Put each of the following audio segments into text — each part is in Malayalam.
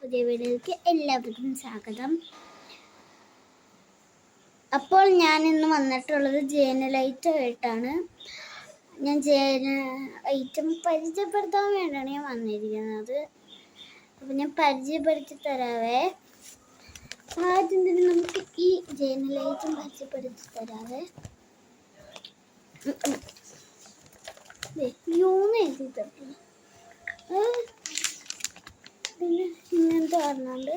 പുതിയ വീഡിയോയിലേക്ക് എല്ലാവർക്കും സ്വാഗതം. അപ്പോൾ ഞാൻ ഇന്ന് വന്നിട്ടുള്ളത് ജേനലൈറ്റ് ആയിട്ടാണ്. ഞാൻ ഐറ്റം പരിചയപ്പെടുത്താൻ വേണ്ടിയാണ് ഞാൻ വന്നിരിക്കുന്നത്. അപ്പോൾ ഞാൻ പരിചയപ്പെടുത്തി തരാവേ. ആദ്യം തന്നെ നമുക്ക് ഈ ജേനലൈറ്റും പരിചയപ്പെടുത്തി തരാവേ. എഴുതി തട്ടു. പിന്നെ ഇങ്ങനത്തെ പറഞ്ഞുണ്ട്,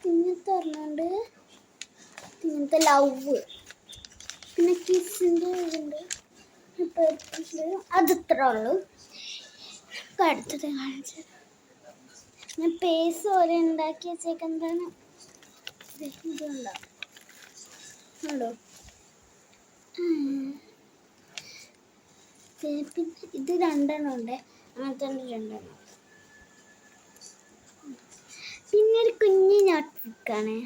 ഇങ്ങനത്തെ ലവ്, പിന്നെ കിസിൻ്റെ ഇതുണ്ട്. അത് ഇത്ര ഉള്ളൂ. അടുത്തത് കാണിച്ചത് ഞാൻ പേസ് പോലെ ഉണ്ടാക്കി വെച്ചേക്കെന്താണ് ഇതുണ്ടോ. പിന്നെ ഇത് രണ്ടെണ്ണം ഉണ്ട്, അങ്ങനത്തെ രണ്ടെണ്ണം. പിന്നെ ഒരു കുഞ്ഞു നോട്ട്ബുക്കാണ്.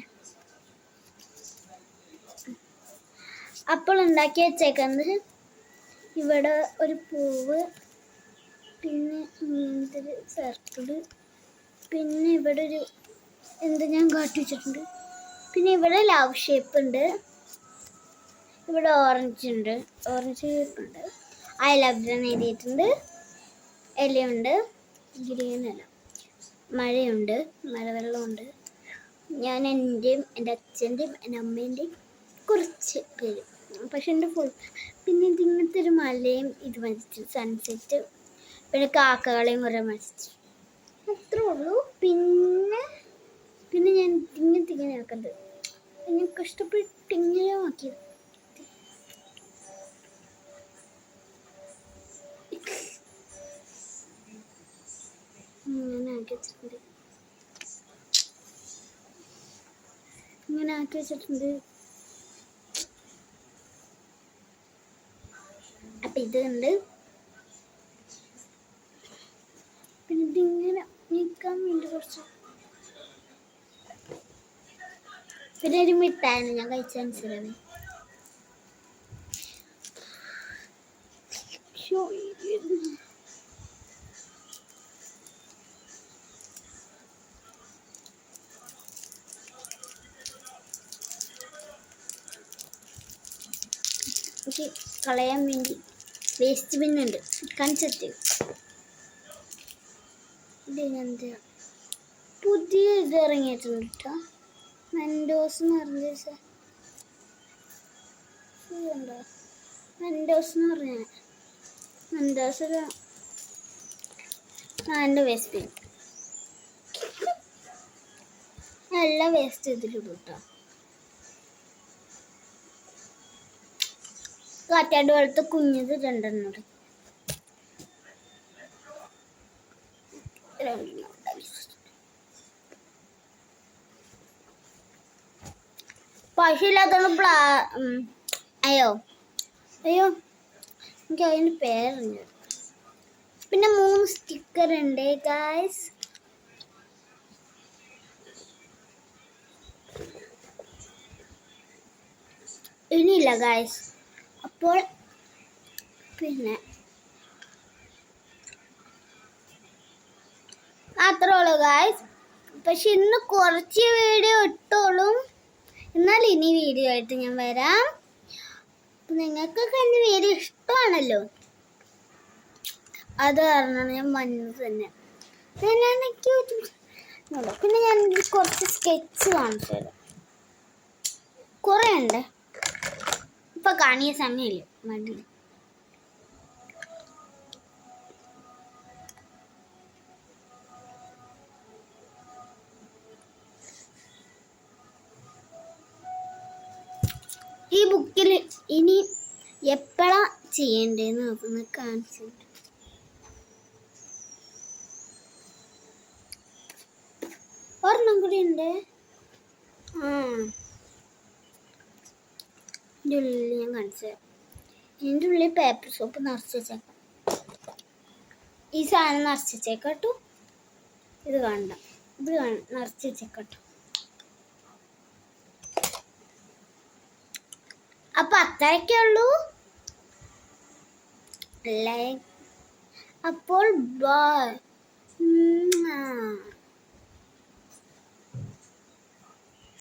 അപ്പോൾ ഉണ്ടാക്കി വെച്ചേക്കുന്നത് ഇവിടെ ഒരു പൂവ്, പിന്നെ ഇങ്ങനത്തെ ഒരു സർക്കിള്, പിന്നെ ഇവിടെ ഒരു എന്ത് ഞാൻ കാട്ടി വെച്ചിട്ടുണ്ട്. പിന്നെ ഇവിടെ ലവ് ഷേപ്പ് ഉണ്ട്, ഇവിടെ ഓറഞ്ച് ഷേപ്പ് ഉണ്ട്, ഐ ലവ് എന്ന് എഴുതിയിട്ടുണ്ട്. ഇലയുണ്ട്, ഗ്രീൻ ഇല, മഴയുണ്ട്, മഴവെള്ളമുണ്ട്. ഞാൻ എൻ്റെയും എൻ്റെ അച്ഛൻ്റെയും എൻ്റെ അമ്മേൻ്റെയും കുറച്ച് പേര്, പക്ഷെ എൻ്റെ ഫുൾ. പിന്നെ ഇങ്ങനത്തെ ഒരു മലയും ഇത് മരിച്ചു, സൺസെറ്റ്, പിന്നെ കാക്കകളെയും കുറേ മരിച്ചു. അത്രേ ഉള്ളൂ. പിന്നെ ഞാൻ ഇങ്ങനെ ആക്കുന്നത് ഞാൻ കഷ്ടപ്പെട്ട് ഇങ്ങനെ ആക്കിയത്. ഇങ്ങനെ ആക്കി വെച്ചിട്ടുണ്ട്. അപ്പം ഇതുണ്ട്. പിന്നെ ഇതിങ്ങനെ നീക്കാൻ വേണ്ടി കുറച്ച്. പിന്നെ ഒരു മിഠായി ഞാൻ കഴിച്ച മനസ്സിലാവേ. എനിക്ക് കളയാൻ വേണ്ടി വേസ്റ്റ് ബിന്നുണ്ട്, കൺസെപ്റ്റ്. ഇതിനെന്താ പുതിയ ഇത് ഇറങ്ങിയിട്ടുണ്ട് കേട്ടോ, മെൻഡോസ് എന്ന് പറഞ്ഞ ഇതുണ്ടോ. മെൻഡോസ് എന്ന് പറഞ്ഞ മെൻഡോസ് ഒരു എൻ്റെ വേസ്റ്റ് ബിൻ. എല്ലാ വേസ്റ്റ് ഇതിലിടും കേട്ടോ. കാറ്റാട് പോലത്തെ കുഞ്ഞത് രണ്ടെണ്ണം പശയില്ലാത്തോണ്ട് അയ്യോ എനിക്ക് അതിൻ്റെ പേരുണ്ട്. പിന്നെ 3 സ്റ്റിക്കർ ഉണ്ട് ഗായ്സ്. ഇനിയില്ല ഗായ്സ്. അപ്പോൾ പിന്നെ അത്രേ ഉള്ളൂ ഗായ്സ്. പക്ഷെ ഇന്ന് കുറച്ച് വീഡിയോ ഇട്ടോളൂ, എന്നാൽ ഇനി വീഡിയോ ആയിട്ട് ഞാൻ വരാം. നിങ്ങൾക്കൊക്കെ എൻ്റെ വീഡിയോ ഇഷ്ടമാണല്ലോ, അത് കാരണമാണ് ഞാൻ വന്നത് തന്നെ. പിന്നെ ഞാൻ കുറച്ച് സ്കെച്ച് കാണിച്ചു തരാം. കുറേ ഉണ്ട്, ഇപ്പം കാണിയ സമയമില്ല, മതി. ഈ ബുക്കിൽ ഇനി എപ്പോഴാ ചെയ്യേണ്ടതെന്ന് നോക്കുന്ന കാണിച്ചിട്ടുണ്ട്. ഒരെണ്ണം കൂടി ഉണ്ട്. ഇതിൻ്റെ ഉള്ളിൽ ഞാൻ കാണിച്ചത്, ഇതിൻ്റെ ഉള്ളിൽ പേപ്പർ സോപ്പ് നിറച്ച് വെച്ചേക്കാം. ഈ സാധനം നിറച്ച് വെച്ചേക്കട്ടു. ഇത് വേണ്ട, ഇത് നിറച്ച് വെച്ചേക്കട്ടു. അപ്പം അത്രയൊക്കെ ഉള്ളൂ. അപ്പോൾ ബൈ.